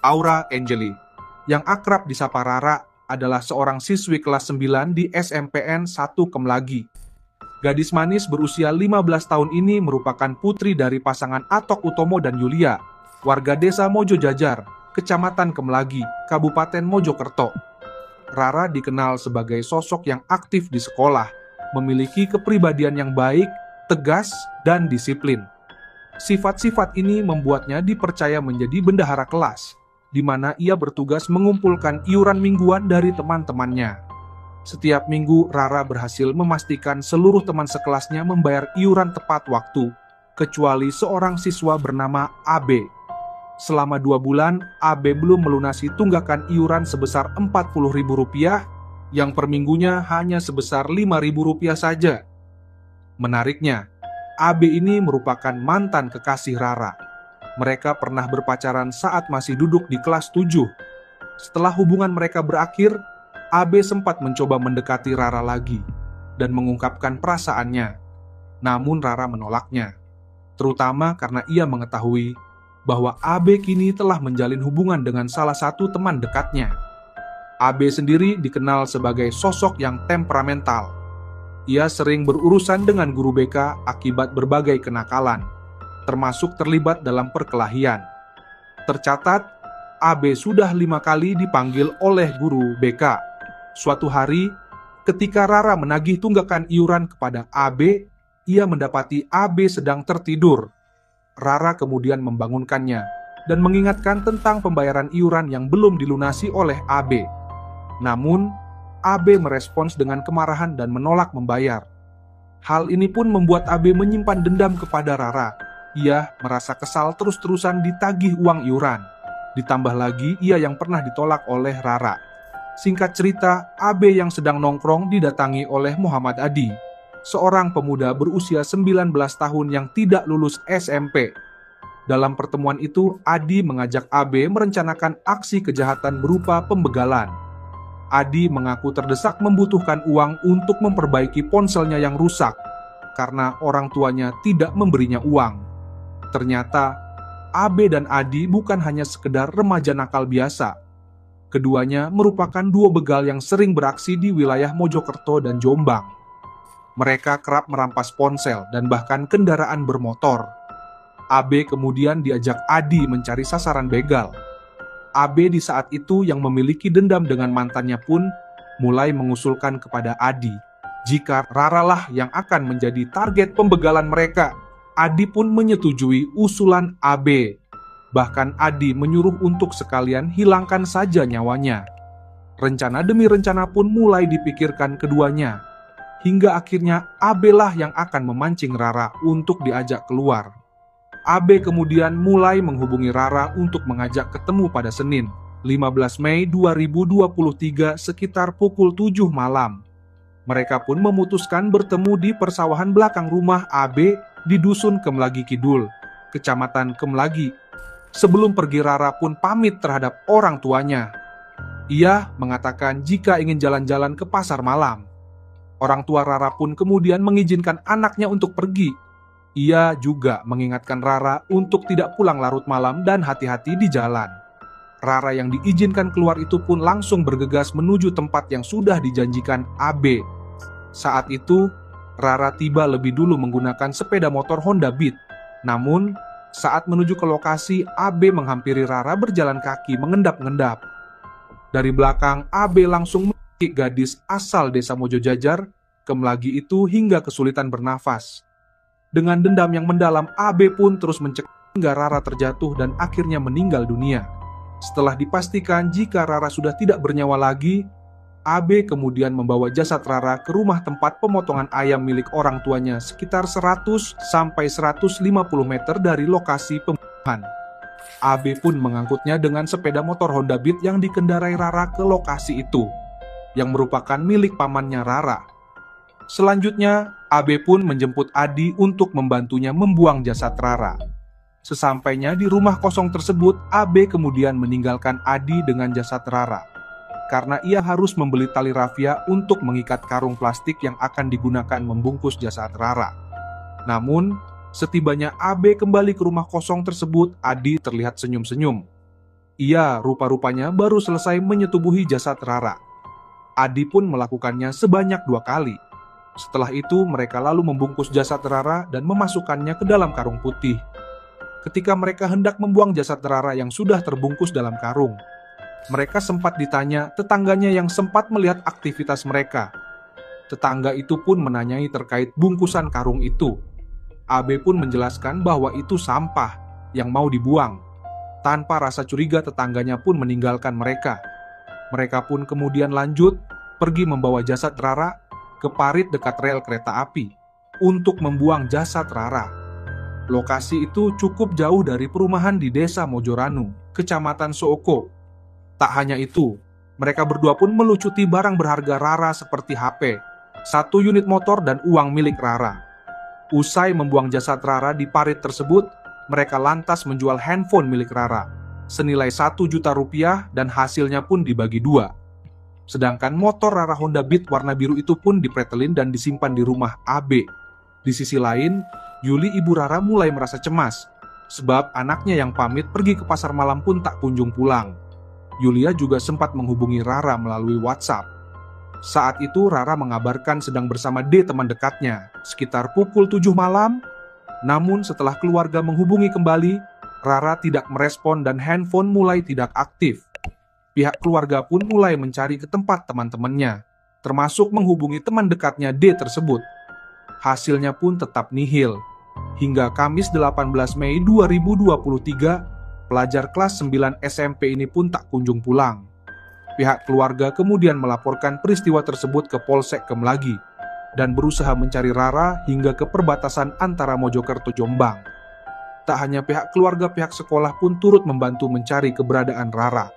Aura Angeli, yang akrab disapa Rara, adalah seorang siswi kelas 9 di SMPN 1 Kemlagi. Gadis manis berusia 15 tahun ini merupakan putri dari pasangan Atok Utomo dan Yulia, warga desa Mojojajar, Kecamatan Kemlagi, Kabupaten Mojokerto. Rara dikenal sebagai sosok yang aktif di sekolah, memiliki kepribadian yang baik, tegas, dan disiplin. Sifat-sifat ini membuatnya dipercaya menjadi bendahara kelas, di mana ia bertugas mengumpulkan iuran mingguan dari teman-temannya. Setiap minggu, Rara berhasil memastikan seluruh teman sekelasnya membayar iuran tepat waktu, kecuali seorang siswa bernama AB. Selama 2 bulan, AB belum melunasi tunggakan iuran sebesar Rp40.000, yang per minggunya hanya sebesar Rp5.000 saja. Menariknya, AB ini merupakan mantan kekasih Rara. Mereka pernah berpacaran saat masih duduk di kelas 7. Setelah hubungan mereka berakhir, AB sempat mencoba mendekati Rara lagi dan mengungkapkan perasaannya. Namun Rara menolaknya, terutama karena ia mengetahui bahwa AB kini telah menjalin hubungan dengan salah satu teman dekatnya. AB sendiri dikenal sebagai sosok yang temperamental. Ia sering berurusan dengan guru BK akibat berbagai kenakalan, termasuk terlibat dalam perkelahian. Tercatat, AB sudah 5 kali dipanggil oleh guru BK. Suatu hari, ketika Rara menagih tunggakan iuran kepada AB, ia mendapati AB sedang tertidur. Rara kemudian membangunkannya dan mengingatkan tentang pembayaran iuran yang belum dilunasi oleh AB. Namun, AB merespons dengan kemarahan dan menolak membayar. Hal ini pun membuat AB menyimpan dendam kepada Rara. Ia merasa kesal terus-terusan ditagih uang iuran. Ditambah lagi, ia yang pernah ditolak oleh Rara. Singkat cerita, AB yang sedang nongkrong didatangi oleh Muhammad Adi, seorang pemuda berusia 19 tahun yang tidak lulus SMP. Dalam pertemuan itu, Adi mengajak AB merencanakan aksi kejahatan berupa pembegalan. Adi mengaku terdesak membutuhkan uang untuk memperbaiki ponselnya yang rusak, karena orang tuanya tidak memberinya uang. Ternyata, AB dan Adi bukan hanya sekedar remaja nakal biasa. Keduanya merupakan duo begal yang sering beraksi di wilayah Mojokerto dan Jombang. Mereka kerap merampas ponsel dan bahkan kendaraan bermotor. AB kemudian diajak Adi mencari sasaran begal. AB di saat itu yang memiliki dendam dengan mantannya pun mulai mengusulkan kepada Adi jika Rara lah yang akan menjadi target pembegalan mereka. Adi pun menyetujui usulan AB. Bahkan Adi menyuruh untuk sekalian hilangkan saja nyawanya. Rencana demi rencana pun mulai dipikirkan keduanya, hingga akhirnya AB lah yang akan memancing Rara untuk diajak keluar. AB kemudian mulai menghubungi Rara untuk mengajak ketemu pada Senin, 15 Mei 2023 sekitar pukul 7 malam. Mereka pun memutuskan bertemu di persawahan belakang rumah AB di Dusun Kemlagi Kidul, Kecamatan Kemlagi. Sebelum pergi, Rara pun pamit terhadap orang tuanya. Ia mengatakan jika ingin jalan-jalan ke pasar malam. Orang tua Rara pun kemudian mengizinkan anaknya untuk pergi. Ia juga mengingatkan Rara untuk tidak pulang larut malam dan hati-hati di jalan. Rara yang diizinkan keluar itu pun langsung bergegas menuju tempat yang sudah dijanjikan AB. Saat itu, Rara tiba lebih dulu menggunakan sepeda motor Honda Beat. Namun, saat menuju ke lokasi, AB menghampiri Rara berjalan kaki mengendap-endap. Dari belakang, AB langsung mengikik gadis asal desa Mojojajar, Kemlagi itu hingga kesulitan bernafas. Dengan dendam yang mendalam, AB pun terus mencekik hingga Rara terjatuh dan akhirnya meninggal dunia. Setelah dipastikan jika Rara sudah tidak bernyawa lagi, AB kemudian membawa jasad Rara ke rumah tempat pemotongan ayam milik orang tuanya sekitar 100-150 meter dari lokasi pembunuhan. AB pun mengangkutnya dengan sepeda motor Honda Beat yang dikendarai Rara ke lokasi itu, yang merupakan milik pamannya Rara. Selanjutnya, AB pun menjemput Adi untuk membantunya membuang jasad Rara. Sesampainya di rumah kosong tersebut, AB kemudian meninggalkan Adi dengan jasad Rara, karena ia harus membeli tali rafia untuk mengikat karung plastik yang akan digunakan membungkus jasad Rara. Namun, setibanya AB kembali ke rumah kosong tersebut, Adi terlihat senyum-senyum. Ia rupa-rupanya baru selesai menyetubuhi jasad Rara. Adi pun melakukannya sebanyak 2 kali. Setelah itu mereka lalu membungkus jasad Rara dan memasukkannya ke dalam karung putih. Ketika mereka hendak membuang jasad Rara yang sudah terbungkus dalam karung, mereka sempat ditanya tetangganya yang sempat melihat aktivitas mereka. Tetangga itu pun menanyai terkait bungkusan karung itu. AB pun menjelaskan bahwa itu sampah yang mau dibuang. Tanpa rasa curiga, tetangganya pun meninggalkan mereka. Mereka pun kemudian lanjut pergi membawa jasad Rara ke parit dekat rel kereta api untuk membuang jasad Rara. Lokasi itu cukup jauh dari perumahan di Desa Mojoranu, Kecamatan Sooko. Tak hanya itu, mereka berdua pun melucuti barang berharga Rara seperti HP, 1 unit motor dan uang milik Rara. Usai membuang jasad Rara di parit tersebut, mereka lantas menjual handphone milik Rara senilai 1 juta rupiah dan hasilnya pun dibagi 2. Sedangkan motor Rara Honda Beat warna biru itu pun dipretelin dan disimpan di rumah AB. Di sisi lain, Yuli, ibu Rara, mulai merasa cemas sebab anaknya yang pamit pergi ke pasar malam pun tak kunjung pulang. Yulia juga sempat menghubungi Rara melalui WhatsApp. Saat itu Rara mengabarkan sedang bersama D, teman dekatnya, sekitar pukul 7 malam. Namun setelah keluarga menghubungi kembali, Rara tidak merespon dan handphone mulai tidak aktif. Pihak keluarga pun mulai mencari ke tempat teman-temannya, termasuk menghubungi teman dekatnya D tersebut. Hasilnya pun tetap nihil. Hingga Kamis 18 Mei 2023, pelajar kelas 9 SMP ini pun tak kunjung pulang. Pihak keluarga kemudian melaporkan peristiwa tersebut ke Polsek Kemlagi dan berusaha mencari Rara hingga ke perbatasan antara Mojokerto Jombang. Tak hanya pihak keluarga, pihak sekolah pun turut membantu mencari keberadaan Rara,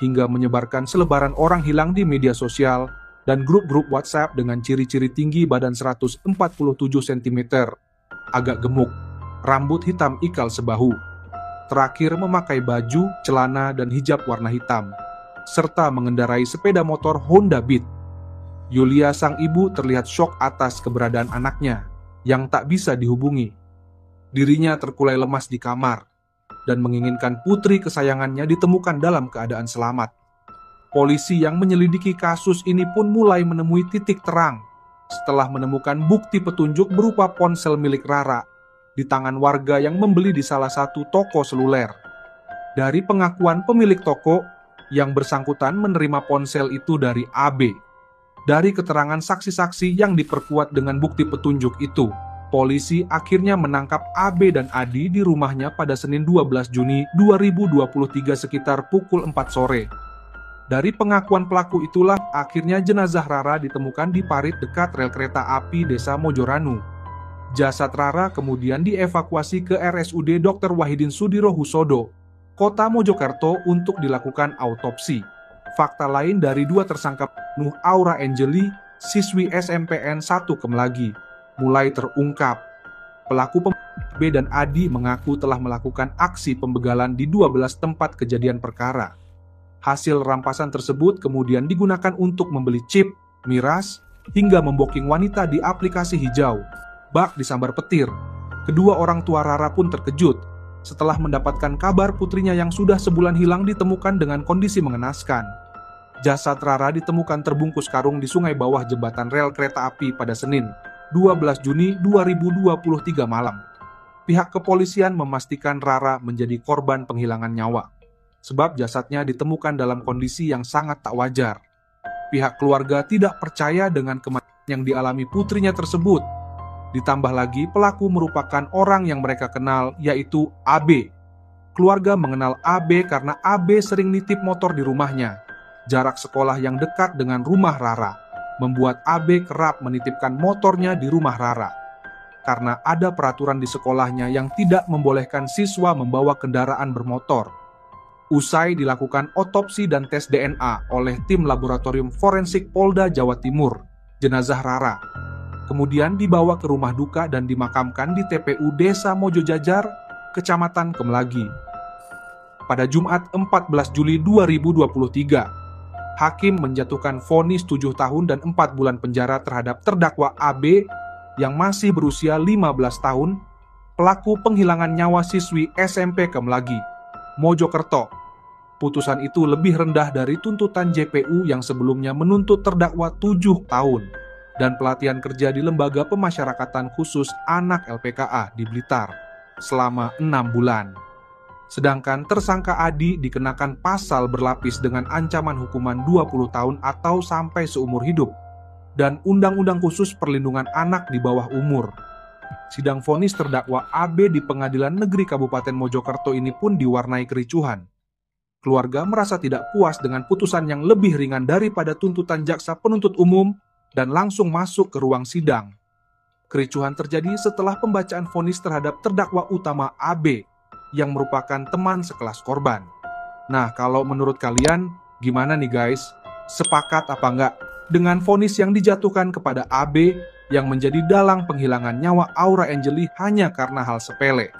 hingga menyebarkan selebaran orang hilang di media sosial dan grup-grup WhatsApp dengan ciri-ciri tinggi badan 147 cm, agak gemuk, rambut hitam ikal sebahu, terakhir memakai baju, celana, dan hijab warna hitam, serta mengendarai sepeda motor Honda Beat. Yulia, sang ibu, terlihat syok atas keberadaan anaknya yang tak bisa dihubungi. Dirinya terkulai lemas di kamar dan menginginkan putri kesayangannya ditemukan dalam keadaan selamat. Polisi yang menyelidiki kasus ini pun mulai menemui titik terang setelah menemukan bukti petunjuk berupa ponsel milik Rara di tangan warga yang membeli di salah satu toko seluler. Dari pengakuan pemilik toko, yang bersangkutan menerima ponsel itu dari AB. Dari keterangan saksi-saksi yang diperkuat dengan bukti petunjuk itu, polisi akhirnya menangkap AB dan Adi di rumahnya pada Senin 12 Juni 2023 sekitar pukul 4 sore. Dari pengakuan pelaku itulah akhirnya jenazah Rara ditemukan di parit dekat rel kereta api Desa Mojoranu. Jasad Rara kemudian dievakuasi ke RSUD Dr. Wahidin Sudirohusodo, Kota Mojokerto untuk dilakukan autopsi. Fakta lain dari 2 tersangka Nuh Aura Angeli, siswi SMPN 1 Kemlagi, mulai terungkap. Pelaku B dan Adi mengaku telah melakukan aksi pembegalan di 12 tempat kejadian perkara. Hasil rampasan tersebut kemudian digunakan untuk membeli chip, miras, hingga memboking wanita di aplikasi hijau, bak disambar petir. Kedua orang tua Rara pun terkejut setelah mendapatkan kabar putrinya yang sudah sebulan hilang ditemukan dengan kondisi mengenaskan. Jasad Rara ditemukan terbungkus karung di sungai bawah jembatan rel kereta api pada Senin, 12 Juni 2023 malam. Pihak kepolisian memastikan Rara menjadi korban penghilangan nyawa, sebab jasadnya ditemukan dalam kondisi yang sangat tak wajar. Pihak keluarga tidak percaya dengan kematian yang dialami putrinya tersebut. Ditambah lagi pelaku merupakan orang yang mereka kenal, yaitu AB. Keluarga mengenal AB karena AB sering nitip motor di rumahnya. Jarak sekolah yang dekat dengan rumah Rara membuat AB kerap menitipkan motornya di rumah Rara. Karena ada peraturan di sekolahnya yang tidak membolehkan siswa membawa kendaraan bermotor. Usai dilakukan otopsi dan tes DNA oleh tim laboratorium forensik Polda Jawa Timur, jenazah Rara kemudian dibawa ke rumah duka dan dimakamkan di TPU Desa Mojojajar, Kecamatan Kemlagi. Pada Jumat 14 Juli 2023, Hakim menjatuhkan vonis 7 tahun dan 4 bulan penjara terhadap terdakwa AB yang masih berusia 15 tahun, pelaku penghilangan nyawa siswi SMP Kemlagi, Mojokerto. Putusan itu lebih rendah dari tuntutan JPU yang sebelumnya menuntut terdakwa 7 tahun dan pelatihan kerja di Lembaga Pemasyarakatan Khusus Anak LPKA di Blitar selama 6 bulan. Sedangkan tersangka Adi dikenakan pasal berlapis dengan ancaman hukuman 20 tahun atau sampai seumur hidup dan Undang-Undang Khusus Perlindungan Anak di bawah umur. Sidang vonis terdakwa AB di Pengadilan Negeri Kabupaten Mojokerto ini pun diwarnai kericuhan. Keluarga merasa tidak puas dengan putusan yang lebih ringan daripada tuntutan jaksa penuntut umum dan langsung masuk ke ruang sidang. Kericuhan terjadi setelah pembacaan vonis terhadap terdakwa utama AB yang merupakan teman sekelas korban. Nah, kalau menurut kalian gimana nih guys? Sepakat apa enggak dengan vonis yang dijatuhkan kepada AB yang menjadi dalang penghilangan nyawa Aura Angelih hanya karena hal sepele?